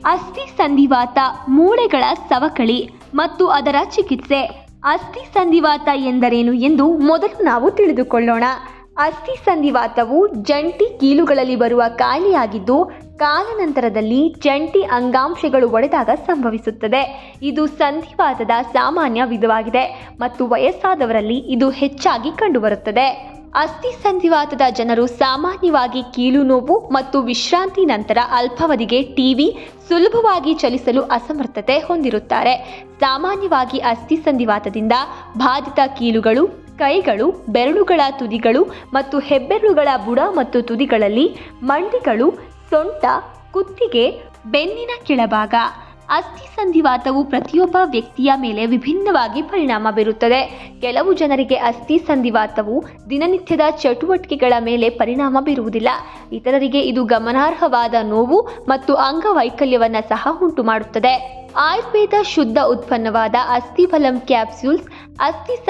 ಅಸ್ಥಿ ಸಂಧಿವಾತ ಮೂಳೆಗಳ ಸವಕಳಿ ಮತ್ತು ಅದರ ಚಿಕಿತ್ಸೆ. ಅಸ್ಥಿ ಸಂಧಿವಾತ ಎಂದರೇನು ಎಂದು ಮೊದಲು ನಾವು ತಿಳಿದುಕೊಳ್ಳೋಣ. ಅಸ್ಥಿ ಸಂಧಿವಾತವು ಜಂಟಿ ಕೀಲುಗಳಲ್ಲಿ ಬರುವ ಕಾಯಿಲೆಯಾಗಿದ್ದು ಕಾಲಾನಂತರದಲ್ಲಿ ಜಂಟಿ ಅಂಗಾಂಶಗಳು ಒಡೆದಾಗ ಸಂಭವಿಸುತ್ತದೆ. ಇದು ಸಂಧಿವಾತದ ಸಾಮಾನ್ಯ ವಿಧವಾಗಿದೆ ಮತ್ತು ವಯಸ್ಸಾದವರಲ್ಲಿ ಇದು ಹೆಚ್ಚಾಗಿ ಕಂಡುಬರುತ್ತದೆ. ಅಸ್ಥಿ ಸಂಧಿವಾತದ ಜನರು ಸಾಮಾನ್ಯವಾಗಿ ಕೀಲು ನೋವು ಮತ್ತು ವಿಶ್ರಾಂತಿ ನಂತರ ಅಲ್ಪಾವಧಿಗೆ ಟಿವಿ ಸುಲಭವಾಗಿ ಚಲಿಸಲು ಅಸಮರ್ಥತೆ ಹೊಂದಿರುತ್ತಾರೆ. ಸಾಮಾನ್ಯವಾಗಿ ಅಸ್ಥಿ ಸಂಧಿವಾತದಿಂದ ಬಾಧಿತ ಕೀಲುಗಳು, ಕೈಗಳು, ಬೆರಳುಗಳ ತುದಿಗಳು ಮತ್ತು ಹೆಬ್ಬೆರಳುಗಳ ಬುಡ ಮತ್ತು ತುದಿಗಳಲ್ಲಿ, ಮಂಡಿಗಳು, ಸೊಂಟ, ಕುತ್ತಿಗೆ, ಬೆನ್ನಿನ ಕೆಳಭಾಗ. ಅಸ್ಥಿ ಸಂಧಿವಾತವು ಪ್ರತಿಯೊಬ್ಬ ವ್ಯಕ್ತಿಯ ಮೇಲೆ ವಿಭಿನ್ನವಾಗಿ ಪರಿಣಾಮ ಬೀರುತ್ತದೆ. ಕೆಲವು ಜನರಿಗೆ ಅಸ್ಥಿ ಸಂಧಿವಾತವು ದಿನನಿತ್ಯದ ಚಟುವಟಿಕೆಗಳ ಮೇಲೆ ಪರಿಣಾಮ ಬೀರುವುದಿಲ್ಲ. ಇತರರಿಗೆ ಇದು ಗಮನಾರ್ಹವಾದ ನೋವು ಮತ್ತು ಅಂಗವೈಕಲ್ಯವನ್ನು ಸಹ ಉಂಟು ಮಾಡುತ್ತದೆ. ಆಯುರ್ವೇದ ಶುದ್ಧ ಉತ್ಪನ್ನವಾದ ಅಸ್ಥಿಬಲಂ ಕ್ಯಾಪ್ಸೂಲ್ಸ್ ಅಸ್ಥಿ